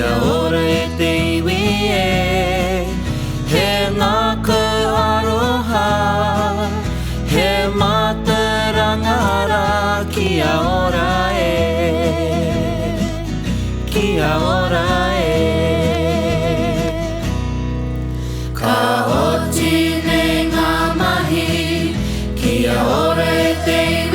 Kia ora e te iwi e he ngāku aroha he matarangara kia ora e kia ora e ka oti nei ngā mahi kia ora e te iwi